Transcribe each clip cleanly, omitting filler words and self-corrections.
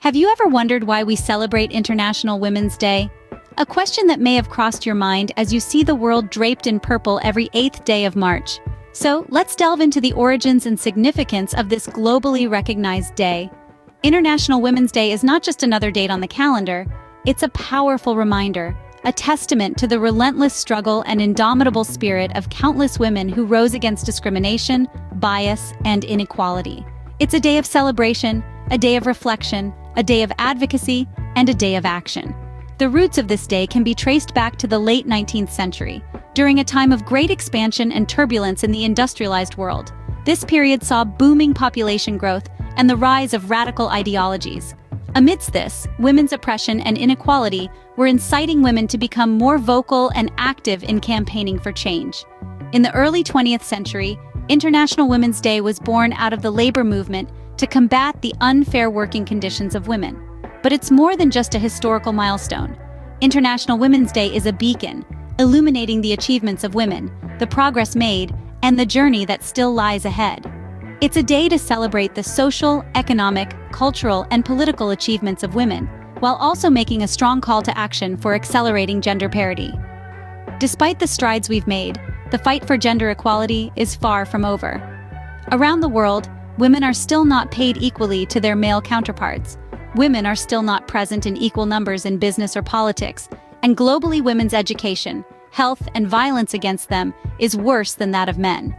Have you ever wondered why we celebrate International Women's Day? A question that may have crossed your mind as you see the world draped in purple every 8th day of March. So, let's delve into the origins and significance of this globally recognized day. International Women's Day is not just another date on the calendar, it's a powerful reminder, a testament to the relentless struggle and indomitable spirit of countless women who rose against discrimination, bias, and inequality. It's a day of celebration, a day of reflection, a day of advocacy, and a day of action. The roots of this day can be traced back to the late 19th century, during a time of great expansion and turbulence in the industrialized world. This period saw booming population growth and the rise of radical ideologies. Amidst this, women's oppression and inequality were inciting women to become more vocal and active in campaigning for change. In the early 20th century, International Women's Day was born out of the labor movement to combat the unfair working conditions of women. But it's more than just a historical milestone. International Women's Day is a beacon, illuminating the achievements of women, the progress made, and the journey that still lies ahead. It's a day to celebrate the social, economic, cultural, and political achievements of women, while also making a strong call to action for accelerating gender parity. Despite the strides we've made, the fight for gender equality is far from over. Around the world, women are still not paid equally to their male counterparts. Women are still not present in equal numbers in business or politics, and globally women's education, health, and violence against them is worse than that of men.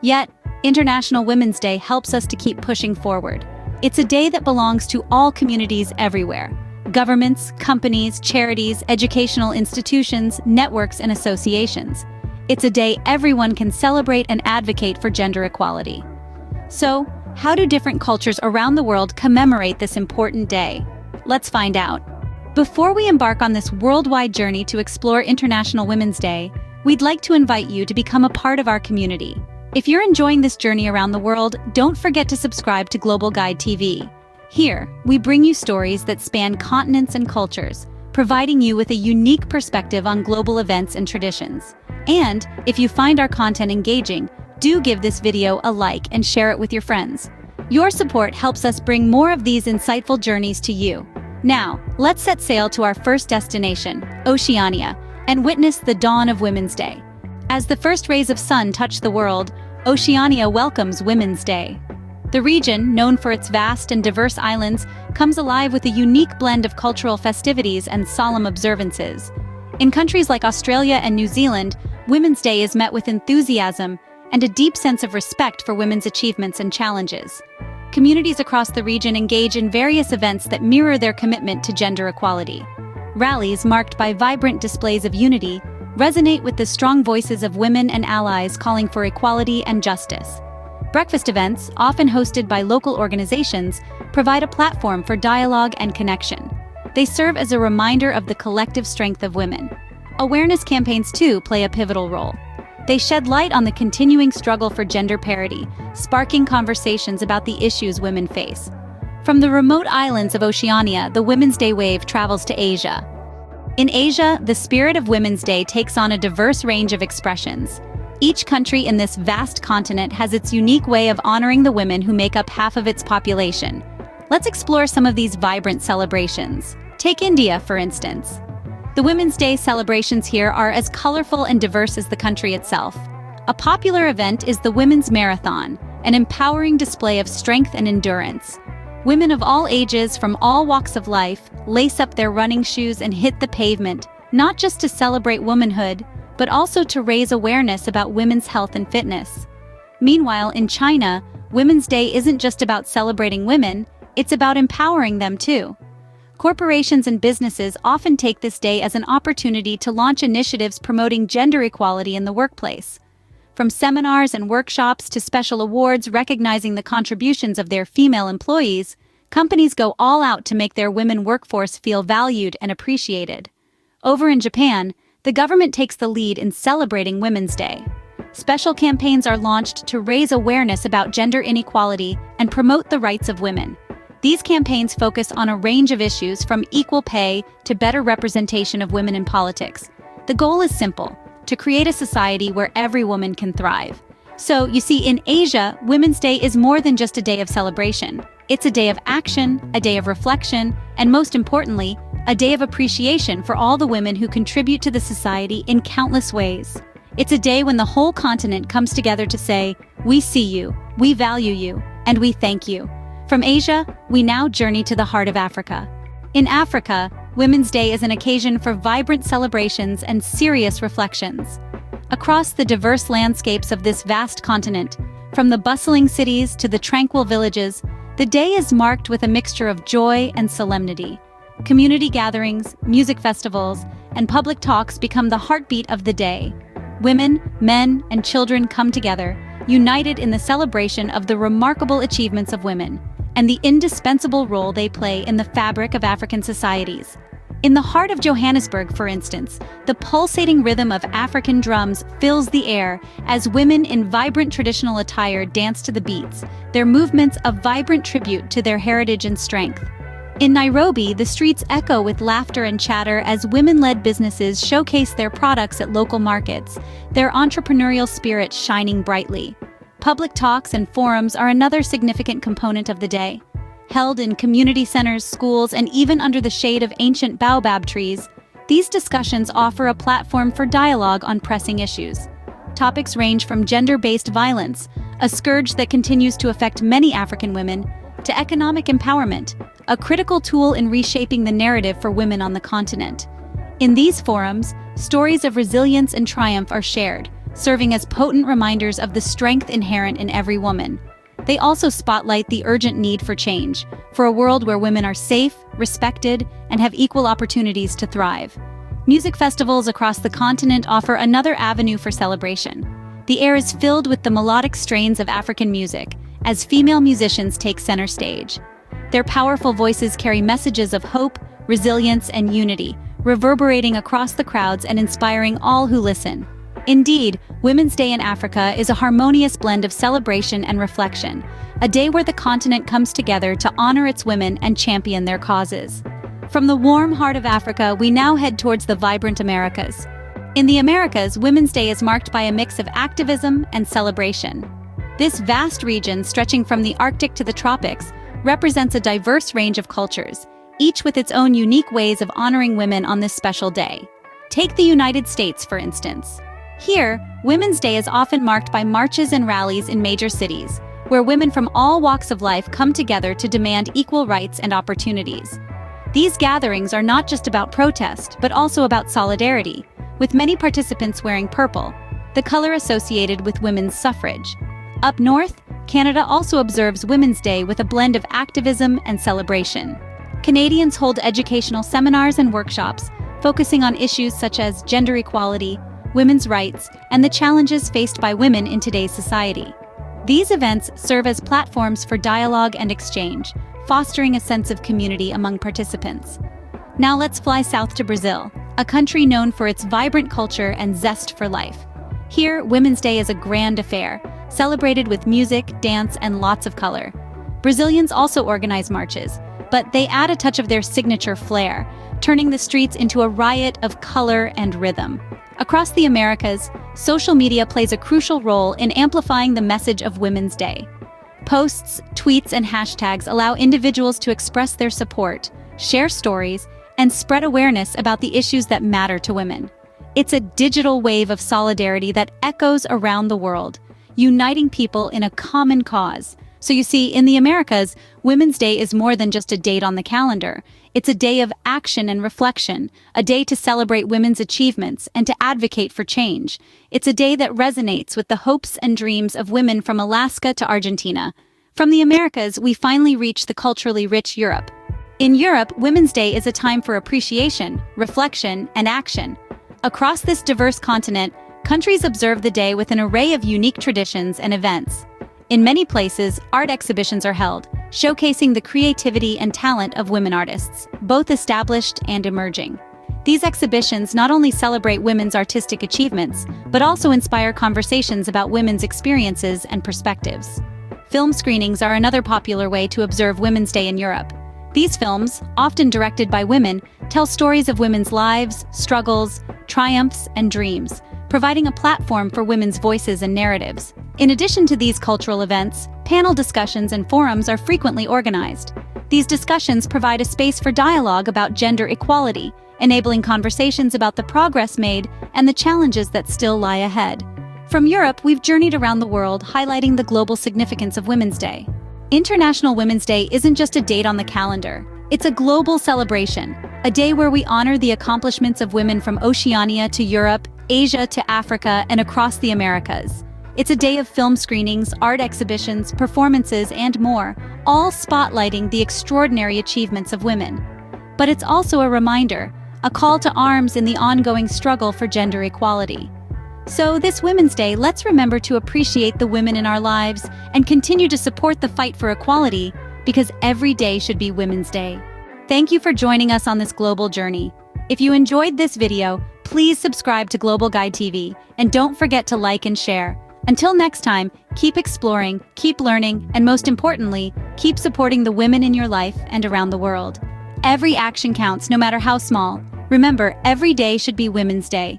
Yet, International Women's Day helps us to keep pushing forward. It's a day that belongs to all communities everywhere: governments, companies, charities, educational institutions, networks, and associations. It's a day everyone can celebrate and advocate for gender equality. So, how do different cultures around the world commemorate this important day? Let's find out. Before we embark on this worldwide journey to explore International Women's Day, we'd like to invite you to become a part of our community. If you're enjoying this journey around the world, don't forget to subscribe to Global Guide TV. Here, we bring you stories that span continents and cultures, providing you with a unique perspective on global events and traditions. And, if you find our content engaging, do give this video a like and share it with your friends. Your support helps us bring more of these insightful journeys to you. Now, let's set sail to our first destination, Oceania, and witness the dawn of Women's Day. As the first rays of sun touch the world, Oceania welcomes Women's Day. The region, known for its vast and diverse islands, comes alive with a unique blend of cultural festivities and solemn observances. In countries like Australia and New Zealand, Women's Day is met with enthusiasm and a deep sense of respect for women's achievements and challenges. Communities across the region engage in various events that mirror their commitment to gender equality. Rallies marked by vibrant displays of unity resonate with the strong voices of women and allies calling for equality and justice. Breakfast events, often hosted by local organizations, provide a platform for dialogue and connection. They serve as a reminder of the collective strength of women. Awareness campaigns, too, play a pivotal role. They shed light on the continuing struggle for gender parity, sparking conversations about the issues women face. From the remote islands of Oceania, the Women's Day wave travels to Asia. In Asia, the spirit of Women's Day takes on a diverse range of expressions. Each country in this vast continent has its unique way of honoring the women who make up half of its population. Let's explore some of these vibrant celebrations. Take India, for instance. The Women's Day celebrations here are as colorful and diverse as the country itself. A popular event is the Women's Marathon, an empowering display of strength and endurance. Women of all ages, from all walks of life, lace up their running shoes and hit the pavement, not just to celebrate womanhood, but also to raise awareness about women's health and fitness. Meanwhile, in China, Women's Day isn't just about celebrating women, it's about empowering them too. Corporations and businesses often take this day as an opportunity to launch initiatives promoting gender equality in the workplace. From seminars and workshops to special awards recognizing the contributions of their female employees, companies go all out to make their women workforce feel valued and appreciated. Over in Japan, the government takes the lead in celebrating Women's Day. Special campaigns are launched to raise awareness about gender inequality and promote the rights of women. These campaigns focus on a range of issues from equal pay to better representation of women in politics. The goal is simple: to create a society where every woman can thrive. So, you see, in Asia, Women's Day is more than just a day of celebration. It's a day of action, a day of reflection, and most importantly, a day of appreciation for all the women who contribute to the society in countless ways. It's a day when the whole continent comes together to say, "We see you, we value you, and we thank you." From Asia, we now journey to the heart of Africa. In Africa, Women's Day is an occasion for vibrant celebrations and serious reflections. Across the diverse landscapes of this vast continent, from the bustling cities to the tranquil villages, the day is marked with a mixture of joy and solemnity. Community gatherings, music festivals, and public talks become the heartbeat of the day. Women, men, and children come together, united in the celebration of the remarkable achievements of women and the indispensable role they play in the fabric of African societies. In the heart of Johannesburg, for instance, the pulsating rhythm of African drums fills the air as women in vibrant traditional attire dance to the beats, their movements a vibrant tribute to their heritage and strength. In Nairobi, the streets echo with laughter and chatter as women-led businesses showcase their products at local markets, their entrepreneurial spirit shining brightly. Public talks and forums are another significant component of the day. Held in community centers, schools, and even under the shade of ancient baobab trees, these discussions offer a platform for dialogue on pressing issues. Topics range from gender-based violence, a scourge that continues to affect many African women, to economic empowerment, a critical tool in reshaping the narrative for women on the continent. In these forums, stories of resilience and triumph are shared, serving as potent reminders of the strength inherent in every woman. They also spotlight the urgent need for change, for a world where women are safe, respected, and have equal opportunities to thrive. Music festivals across the continent offer another avenue for celebration. The air is filled with the melodic strains of African music, as female musicians take center stage. Their powerful voices carry messages of hope, resilience, and unity, reverberating across the crowds and inspiring all who listen. Indeed, Women's Day in Africa is a harmonious blend of celebration and reflection, a day where the continent comes together to honor its women and champion their causes. From the warm heart of Africa, we now head towards the vibrant Americas. In the Americas, Women's Day is marked by a mix of activism and celebration. This vast region, stretching from the Arctic to the tropics, represents a diverse range of cultures, each with its own unique ways of honoring women on this special day. Take the United States, for instance. Here, Women's Day is often marked by marches and rallies in major cities, where women from all walks of life come together to demand equal rights and opportunities. These gatherings are not just about protest, but also about solidarity, with many participants wearing purple, the color associated with women's suffrage. Up north, Canada also observes Women's Day with a blend of activism and celebration. Canadians hold educational seminars and workshops, focusing on issues such as gender equality, women's rights, and the challenges faced by women in today's society. These events serve as platforms for dialogue and exchange, fostering a sense of community among participants. Now let's fly south to Brazil, a country known for its vibrant culture and zest for life. Here, Women's Day is a grand affair, celebrated with music, dance, and lots of color. Brazilians also organize marches, but they add a touch of their signature flair, turning the streets into a riot of color and rhythm. Across the Americas, social media plays a crucial role in amplifying the message of Women's Day. Posts, tweets, and hashtags allow individuals to express their support, share stories, and spread awareness about the issues that matter to women. It's a digital wave of solidarity that echoes around the world, uniting people in a common cause. So you see, in the Americas, Women's Day is more than just a date on the calendar. It's a day of action and reflection, a day to celebrate women's achievements and to advocate for change. It's a day that resonates with the hopes and dreams of women from Alaska to Argentina. From the Americas, we finally reach the culturally rich Europe. In Europe, Women's Day is a time for appreciation, reflection, and action. Across this diverse continent, countries observe the day with an array of unique traditions and events. In many places, art exhibitions are held, showcasing the creativity and talent of women artists, both established and emerging. These exhibitions not only celebrate women's artistic achievements, but also inspire conversations about women's experiences and perspectives. Film screenings are another popular way to observe Women's Day in Europe. These films, often directed by women, tell stories of women's lives, struggles, triumphs, and dreams, providing a platform for women's voices and narratives. In addition to these cultural events, panel discussions and forums are frequently organized. These discussions provide a space for dialogue about gender equality, enabling conversations about the progress made and the challenges that still lie ahead. From Europe, we've journeyed around the world highlighting the global significance of Women's Day. International Women's Day isn't just a date on the calendar. It's a global celebration, a day where we honor the accomplishments of women from Oceania to Europe, Asia to Africa, and across the Americas. It's a day of film screenings, art exhibitions, performances, and more, all spotlighting the extraordinary achievements of women. But it's also a reminder, a call to arms in the ongoing struggle for gender equality. So this Women's Day, let's remember to appreciate the women in our lives and continue to support the fight for equality, because every day should be Women's Day. Thank you for joining us on this global journey. If you enjoyed this video, please subscribe to Global Guide TV and don't forget to like and share. Until next time, keep exploring, keep learning, and most importantly, keep supporting the women in your life and around the world. Every action counts, no matter how small. Remember, every day should be Women's Day.